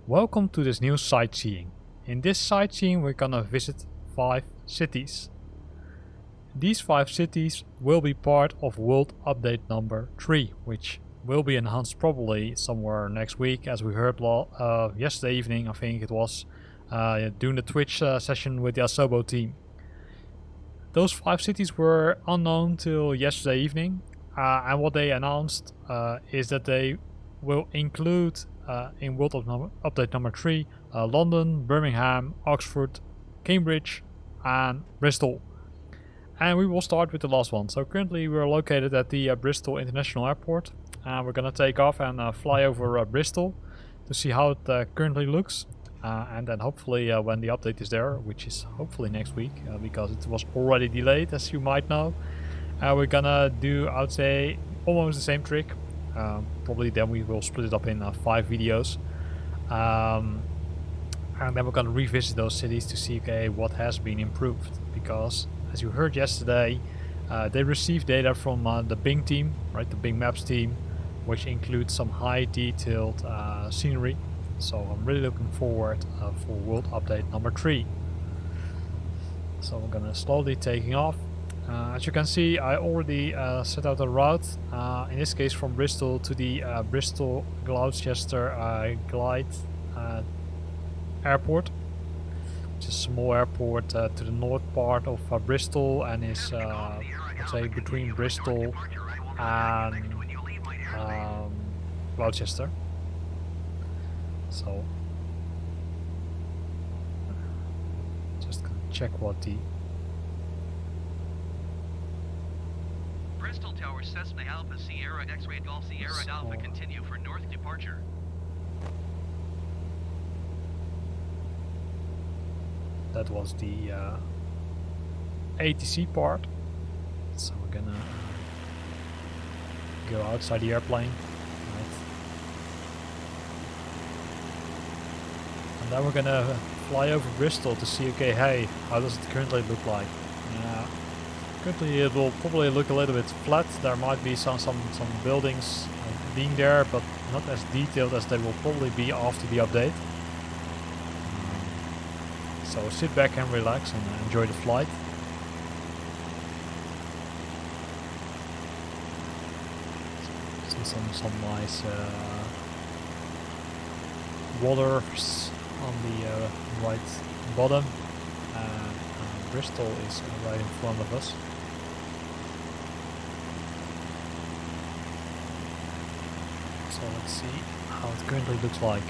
Welcome to this new sightseeing. In this sightseeing we're gonna visit 5 cities. These 5 cities will be part of World Update number 3, which will be enhanced probably somewhere next week, as we heard yesterday evening, I think it was, doing the Twitch session with the Asobo team. Those 5 cities were unknown till yesterday evening, and what they announced is that they will include in World Update number 3 London, Birmingham, Oxford, Cambridge and Bristol. And we will start with the last one. So currently we're located at the Bristol International Airport, and we're gonna take off and fly over Bristol to see how it currently looks, and then hopefully when the update is there, which is hopefully next week, because it was already delayed, as you might know, we're gonna do, I would say, almost the same trick. Probably then we will split it up in 5 videos, and then we're gonna revisit those cities to see what has been improved, because as you heard yesterday, they received data from the Bing team, right, the Bing Maps team, which includes some high detailed scenery. So I'm really looking forward for World Update number 3. So we're gonna slowly taking off. As you can see, I already set out a route, in this case from Bristol to the Bristol Gloucester Glide Airport, which is a small airport to the north part of Bristol, and is let's say between Bristol and Gloucester. So just gonna check what the Bristol Tower Cessna Alpha Sierra X-Ray Golf Sierra Alpha continue for north departure. That was the ATC part. So we're gonna go outside the airplane, right? And then we're gonna fly over Bristol to see, okay, hey, how does it currently look like? Currently it will probably look a little bit flat. There might be some buildings being there, but not as detailed as they will probably be after the update. So sit back and relax and enjoy the flight. See some nice waters on the right bottom. Bristol is right in front of us. So let's see how it currently looks like.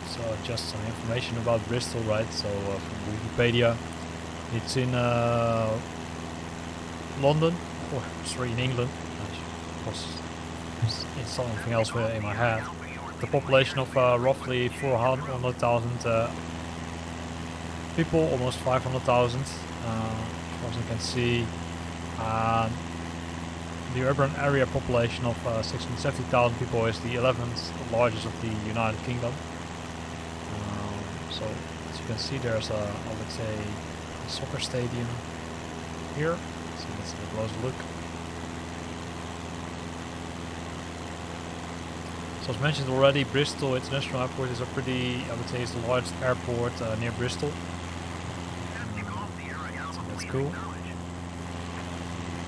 So just some information about Bristol, right? So from Wikipedia, it's in London, or sorry, in England. Of course, it's something else in my head. The population of roughly 400,000 people, almost 500,000, as you can see. The urban area population of 670,000 people is the 11th largest of the United Kingdom. So as you can see, there's a, let's say, a soccer stadium here. So let's have a closer look. So as mentioned already, Bristol International Airport is a pretty, I would say, is the largest airport near Bristol. So that's cool.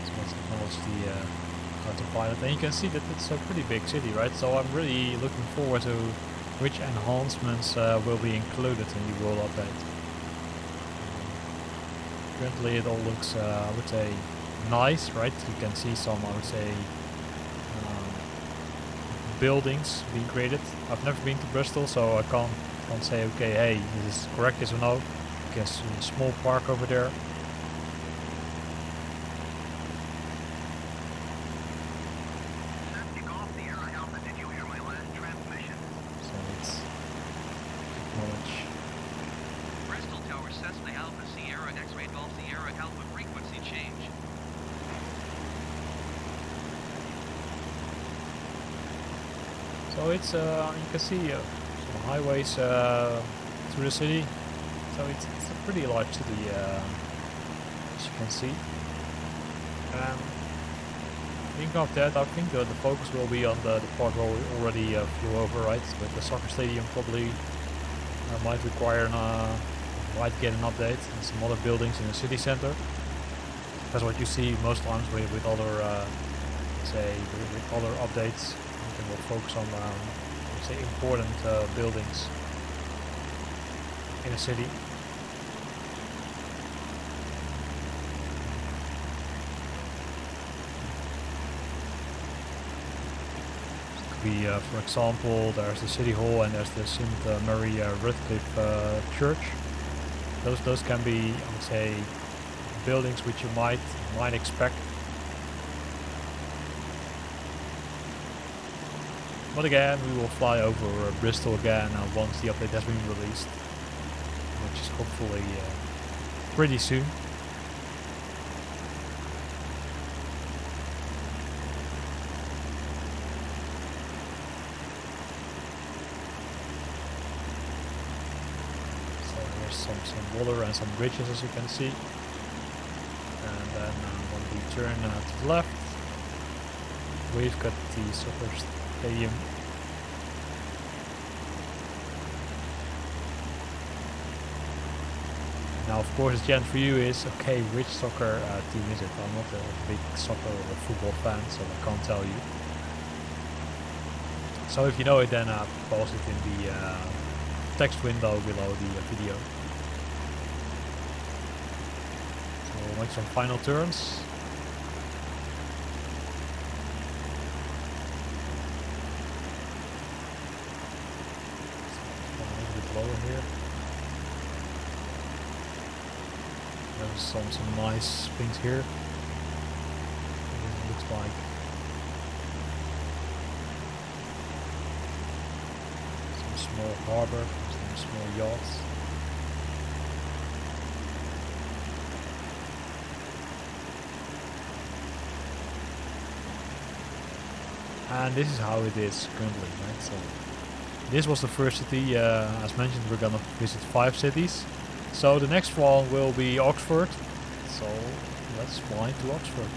So let's acknowledge the autopilot, and you can see that it's a pretty big city, right? So I'm really looking forward to which enhancements will be included in the World Update. Currently it all looks, I would say, nice, right? You can see some, I would say, buildings being created. I've never been to Bristol, so I can't say, okay, hey, this is correct, yes or no. You can see a small park over there. acknowledge. Bristol Tower Cessna Alpha Sierra X-ray Golf Sierra Alpha frequency change. So it's you can see some highways through the city. So it's a pretty large city, as you can see. Thinking of that, I think the focus will be on the part where we already flew over, right? But the soccer stadium probably might require might get an update, and some other buildings in the city center. That's what you see most times with other, with other updates. You can more focus on, let's say, important buildings in a city. For example, there's the City Hall and there's the St. Mary Redcliffe Church. Those can be, I would say, buildings which you might expect. But again, we will fly over Bristol again once the update has been released, which is hopefully pretty soon. Some water and some bridges, as you can see. And then when we turn to the left, we've got the soccer stadium. Now, of course, the challenge for you is, okay, which soccer team is it? I'm not a big soccer or football fan, so I can't tell you. So if you know it, then post it in the text window below the video. We'll make some final turns. A little bit lower here. There's some nice things here. It looks like some small harbor, some small yachts. And this is how it is currently, right? So this was the first city. As mentioned, we're gonna visit 5 cities. So the next one will be Oxford. So let's fly to Oxford.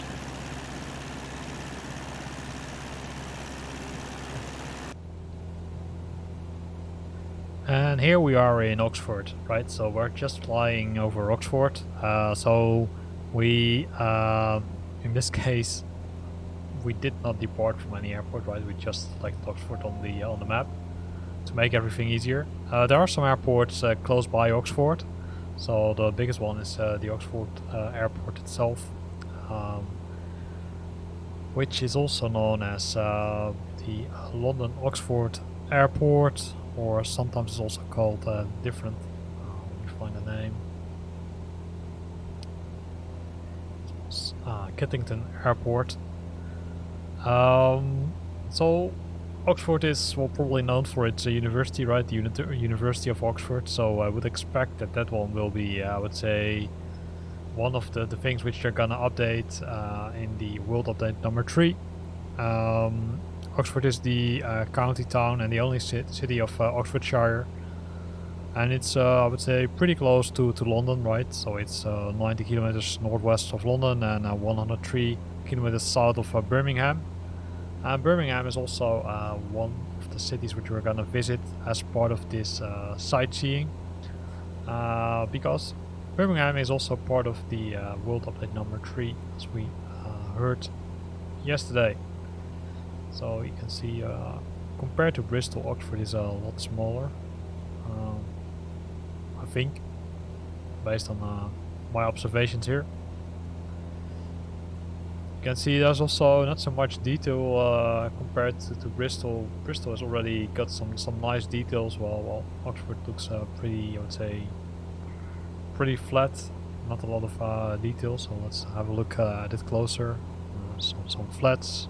And here we are in Oxford, right? So we're just flying over Oxford. So we, in this case, we did not depart from any airport, right? We just selected Oxford on the map to make everything easier. There are some airports close by Oxford. So the biggest one is the Oxford airport itself, which is also known as the London Oxford Airport, or sometimes it's also called different. Let me find the name. Kittington Airport. So Oxford is probably known for its university, right? The University of Oxford. So I would expect that one will be, I would say, one of the things which they're gonna update in the World Update number 3. Oxford is the county town and the only city of Oxfordshire, and it's I would say pretty close to London, right? So it's 90 kilometers northwest of London and 103 kilometers south of Birmingham. And Birmingham is also one of the cities which we're gonna visit as part of this sightseeing, because Birmingham is also part of the World Update number 3, as we heard yesterday. So you can see, compared to Bristol, Oxford is a lot smaller, I think, based on my observations here. You can see there's also not so much detail compared to Bristol. Bristol has already got some nice details, while Oxford looks pretty, I would say, pretty flat. Not a lot of details. So let's have a look at it closer. Some flats.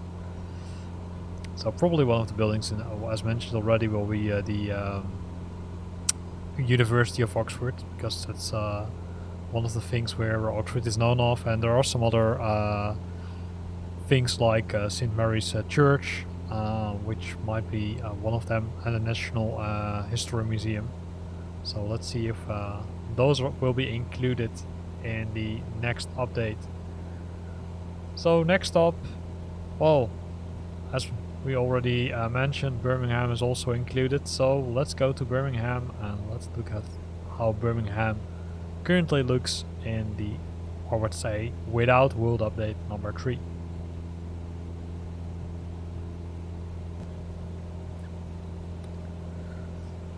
So probably one of the buildings, as mentioned already, will be the University of Oxford, because that's one of the things where Oxford is known of, and there are some other things like St. Mary's Church, which might be one of them, and the National History Museum. So let's see if those will be included in the next update. So next up, well, as we already mentioned, Birmingham is also included. So let's go to Birmingham and let's look at how Birmingham currently looks in the, or would say, without world update number 3.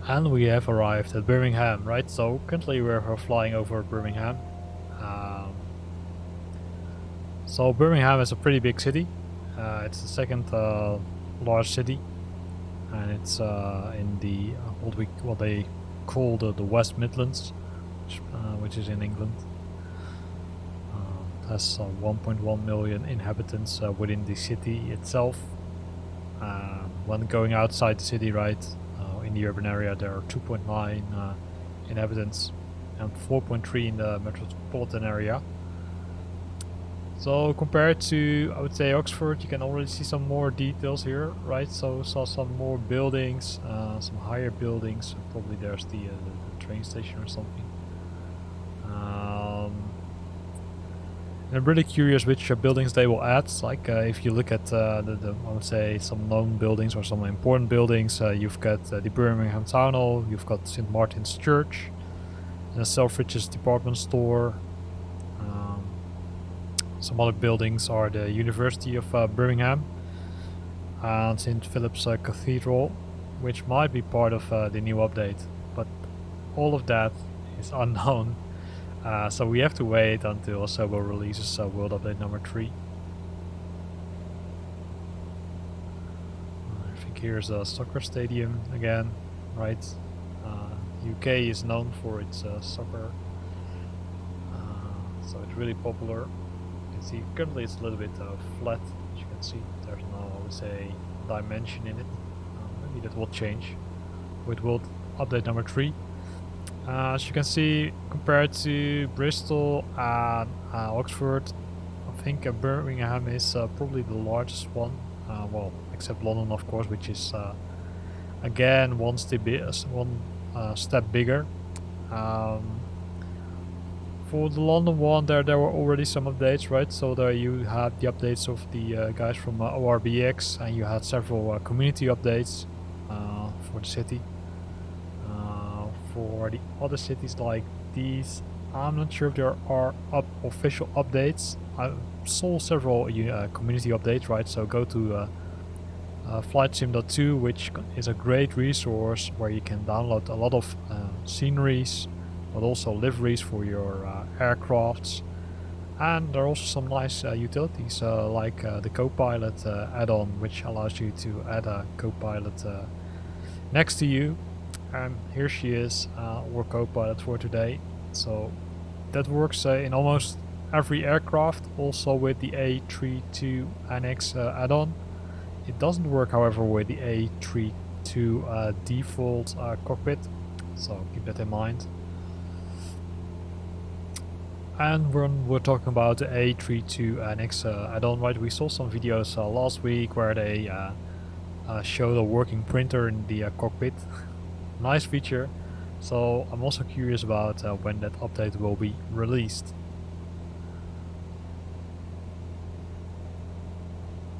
And we have arrived at Birmingham, right? So currently we're flying over Birmingham. So Birmingham is a pretty big city. It's the second large city, and it's in the what they call the West Midlands, which is in England. It has 1.1 million inhabitants within the city itself. When going outside the city, right, in the urban area, there are 2.9 inhabitants and 4.3 in the metropolitan area. So compared to, I would say, Oxford, you can already see some more details here, right? So saw some more buildings, some higher buildings. Probably there's the train station or something. And I'm really curious which buildings they will add. Like if you look at the I would say some known buildings or some important buildings, you've got the Birmingham Town Hall, you've got St. Martin's Church, the Selfridges department store. Some other buildings are the University of Birmingham and St. Philip's Cathedral, which might be part of the new update, but all of that is unknown. So we have to wait until Asobo releases world update number 3. I think here's a soccer stadium again, right? UK is known for its soccer, so it's really popular. See, currently it's a little bit flat, as you can see. There's no, I would say, dimension in it. Maybe that will change with world update number 3. As you can see, compared to Bristol and Oxford, I think Birmingham is probably the largest one. Well, except London, of course, which is again one step bigger. For the London one, there were already some updates, right? So there you had the updates of the guys from ORBX, and you had several community updates for the city. For the other cities like these, I'm not sure if there are official updates. I saw several community updates, right? So go to FlightSim.2, which is a great resource where you can download a lot of sceneries, but also liveries for your aircrafts. And there are also some nice utilities like the Copilot add-on, which allows you to add a Copilot next to you. And here she is, our Copilot for today. So that works in almost every aircraft, also with the A32 Annex add-on. It doesn't work, however, with the A32 default cockpit, so keep that in mind. And when we're talking about the A32 Annex add-on, right, we saw some videos last week where they showed a working printer in the cockpit. Nice feature. So I'm also curious about when that update will be released.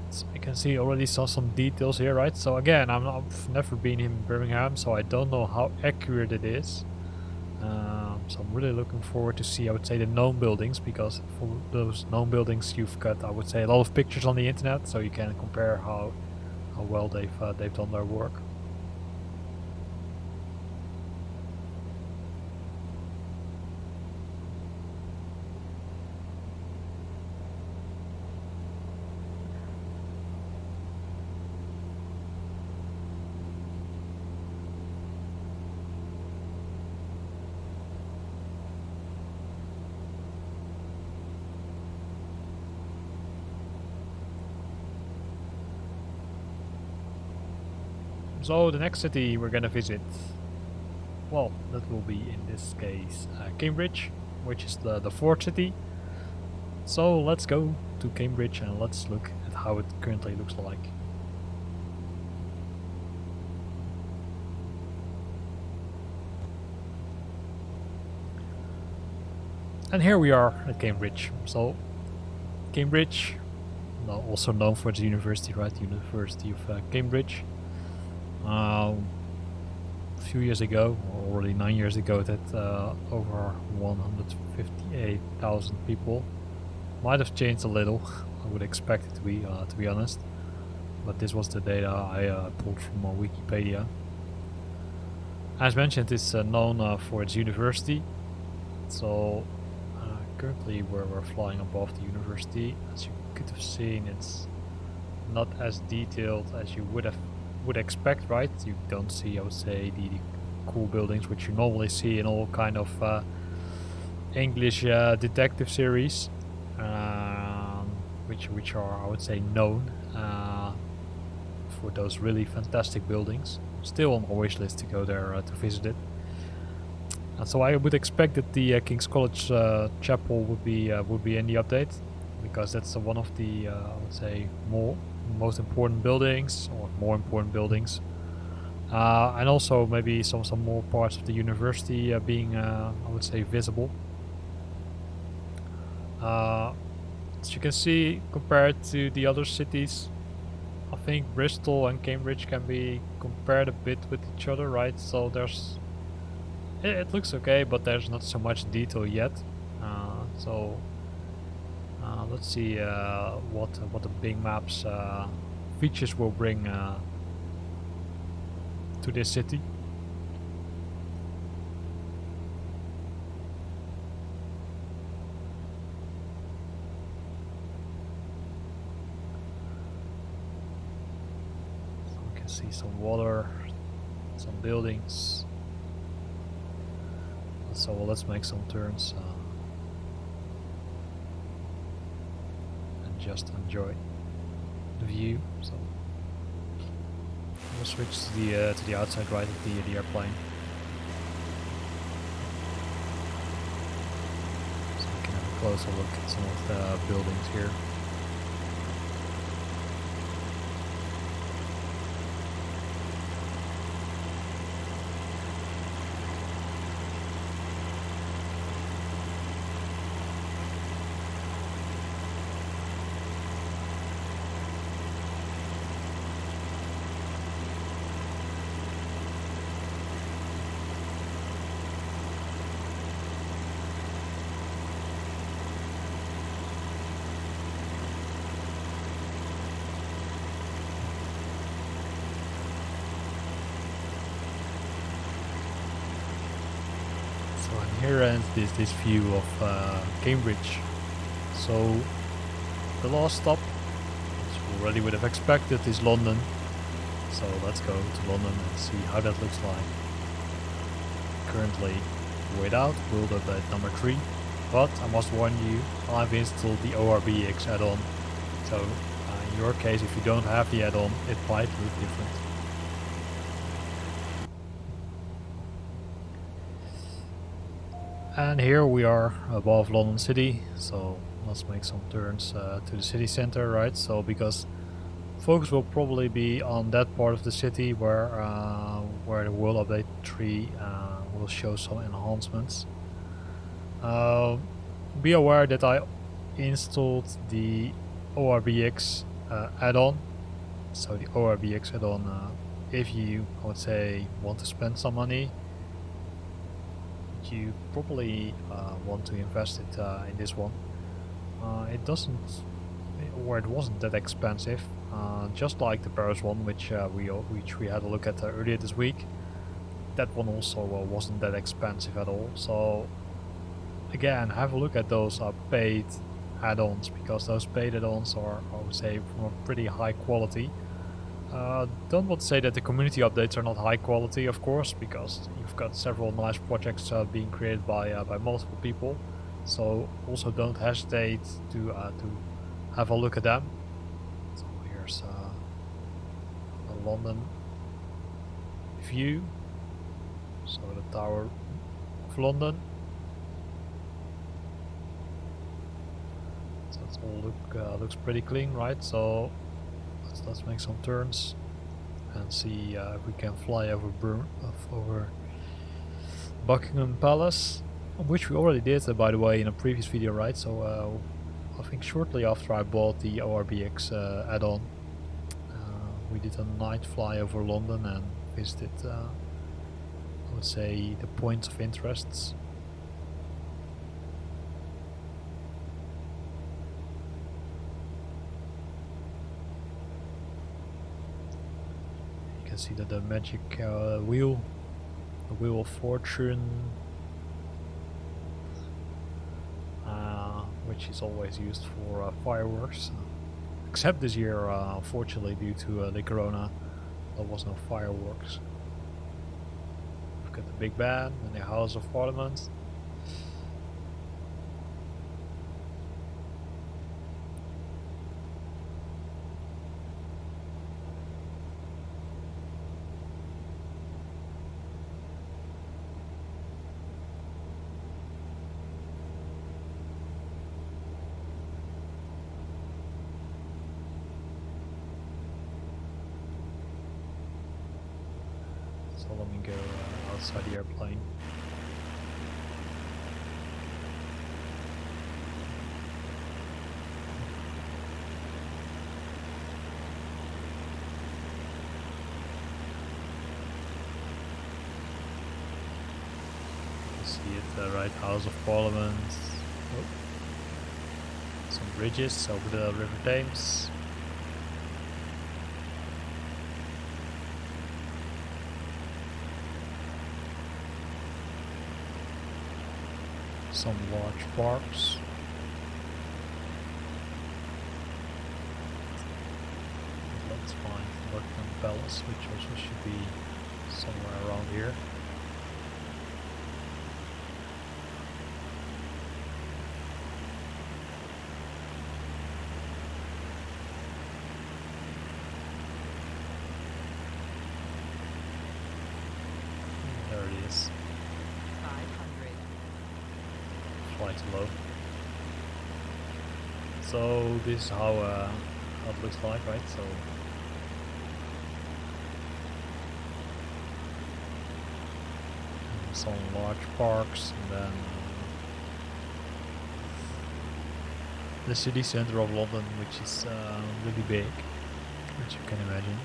So you can see already saw some details here, right? So again, I've never been in Birmingham, so I don't know how accurate it is. So I'm really looking forward to see, I would say, the known buildings, because for those known buildings you've got, I would say, a lot of pictures on the internet, so you can compare how well they've done their work. So the next city we're gonna visit, well, that will be in this case Cambridge, which is the fourth city. So let's go to Cambridge and let's look at how it currently looks like. And here we are at Cambridge. So Cambridge, also known for its university, right? The University of Cambridge. A few years ago, or already 9 years ago, that over 158,000 people. Might have changed a little. I would expect it to be honest. But this was the data I pulled from Wikipedia. As mentioned, it's known for its university. So currently we're flying above the university. As you could have seen, it's not as detailed as you would expect, right? You don't see, I would say, the cool buildings which you normally see in all kind of English detective series, which are, I would say, known for those really fantastic buildings. Still on my wish list to go there to visit it. And so I would expect that the King's College Chapel would be in the update, because that's one of the I would say most important buildings, or more important buildings, and also maybe some more parts of the university being I would say visible. As you can see, compared to the other cities, I think Bristol and Cambridge can be compared a bit with each other, right? So it looks okay, but there's not so much detail yet. So let's see what the Bing Maps features will bring to this city. So we can see some water, some buildings. So let's make some turns and just enjoy the view. So we'll switch to the outside right of the airplane, so we can have a closer look at some of the buildings here. And here ends this view of Cambridge. So the last stop, which you already would have expected, is London. So let's go to London and see how that looks like. Currently without world update number 3, but I must warn you, I've installed the ORBX add-on. So in your case, if you don't have the add-on, it might look different. And here we are above London City, so let's make some turns to the city center, right? So because focus will probably be on that part of the city where the World Update 3 will show some enhancements. Be aware that I installed the ORBX add-on. So the ORBX add-on, if you, I would say, want to spend some money, you probably want to invest it in this one. It wasn't that expensive, just like the Paris one, which we had a look at earlier this week. That one also wasn't that expensive at all. So again, have a look at those paid add-ons, because those paid add-ons are, I would say, from a pretty high quality. Don't want to say that the community updates are not high quality, of course, because you've got several nice projects being created by multiple people. So also don't hesitate to have a look at them. So here's a London view. So the Tower of London. So it's all looks pretty clean, right? So let's make some turns and see if we can fly over Buckingham Palace, which we already did, by the way, in a previous video, right? So I think shortly after I bought the ORBX add-on, we did a night fly over London and visited, I would say, the points of interests. You can see that the magic wheel, the Wheel of Fortune, which is always used for fireworks. Except this year, unfortunately, due to the corona, there was no fireworks. We've got the Big Ben and the House of Parliament. So let me go outside the airplane. You see it, right, House of Parliament. Oh. Some bridges over the River Thames. Some large parks. Let's find Buckingham Palace, which also should be somewhere around here. There it is. Fly too low. So this is how it looks like, right? So some large parks, and then the city center of London, which is really big, which you can imagine.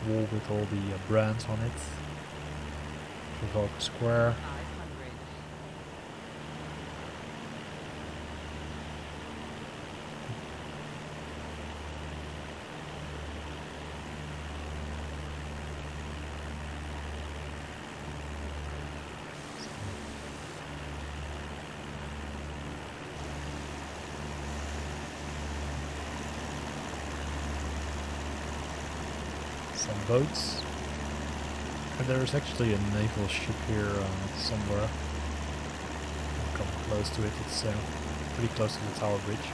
Wall with all the brands on it. Trafalgar Square. Some boats, and there is actually a naval ship here somewhere. I'll come close to it. It's pretty close to the Tower Bridge.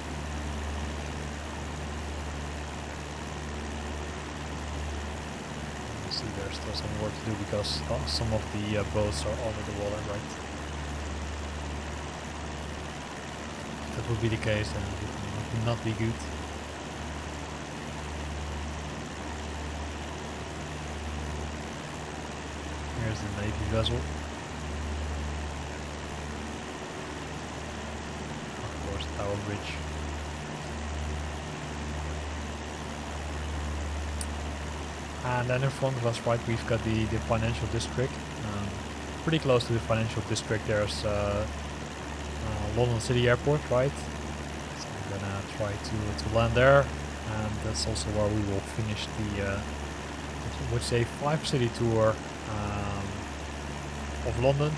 You see there's still some work to do because some of the boats are under the water, right? If that would be the case, then it would not be good. Here's the Navy vessel. Of course, Tower Bridge. And then in front of us, right, we've got the financial district. Pretty close to the financial district, there's London City Airport, right? So I'm gonna try to land there, and that's also where we will finish the, I would say, 5-city tour of London.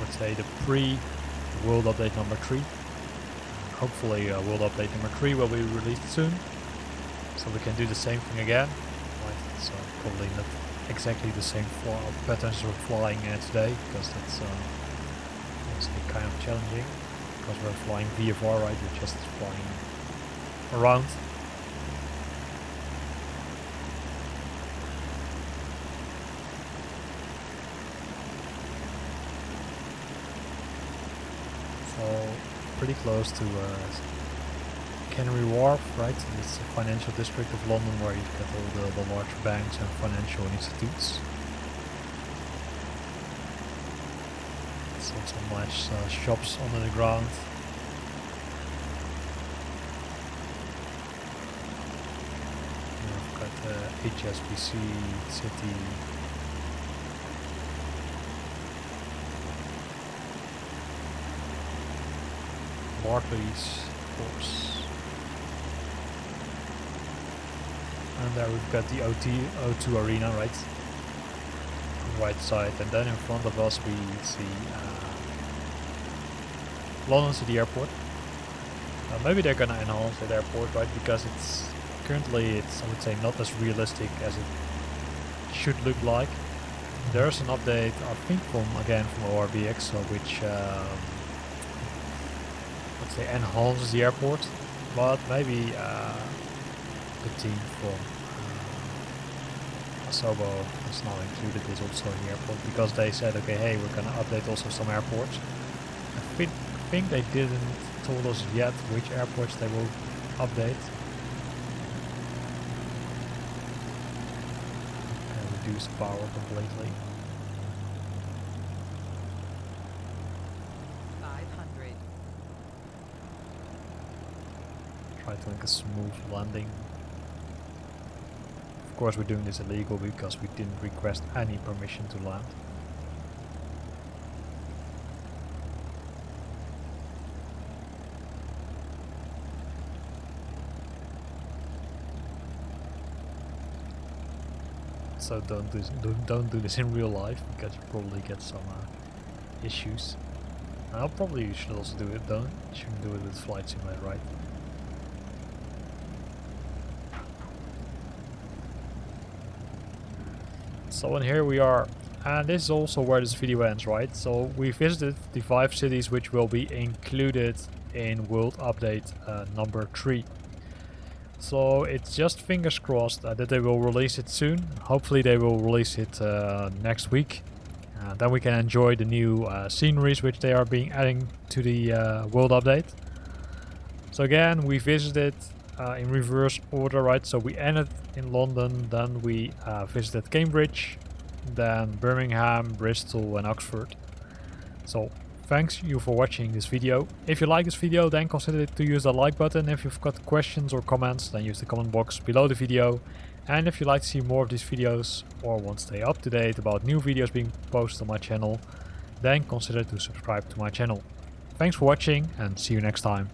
Let's say the pre-World Update number 3. Hopefully World Update number 3 will be released soon, so we can do the same thing again. Right, so probably not exactly the same patterns we're flying today, because that's be kind of challenging because we're flying VFR, right? We're just flying around. So pretty close to Canary Wharf, right? It's a financial district of London where you've got all the large banks and financial institutes. Some nice shops under the ground. We've got HSBC City. Barclays, of course. And there we've got the O2 Arena, right? On the right side, and then in front of us we see London City Airport. Maybe they're gonna enhance that airport, right? Because it's currently, I would say, not as realistic as it should look like. There's an update, I think, from ORBX, so which let's say enhances the airport, but maybe the team from Asobo is now included this also in the airport, because they said, okay, hey, we're gonna update also some airports. I think they didn't told us yet which airports they will update. And reduce power completely. 500. Try to make a smooth landing. Of course we're doing this illegal because we didn't request any permission to land. So don't do this in real life, because you probably get some issues. I'll probably you should also do it. Shouldn't do it with Flight Simulator, right? So and here we are, and this is also where this video ends, right? So we visited the 5 cities which will be included in World Update number 3. So it's just fingers crossed that they will release it soon. Hopefully they will release it next week. Then we can enjoy the new sceneries which they are adding to the World Update. So again, we visited in reverse order, right? So we ended in London, then we visited Cambridge, then Birmingham, Bristol and Oxford. So thanks you for watching this video. If you like this video, then consider to use the like button. If you've got questions or comments, then use the comment box below the video. And if you'd like to see more of these videos or want to stay up to date about new videos being posted on my channel, then consider to subscribe to my channel. Thanks for watching and see you next time.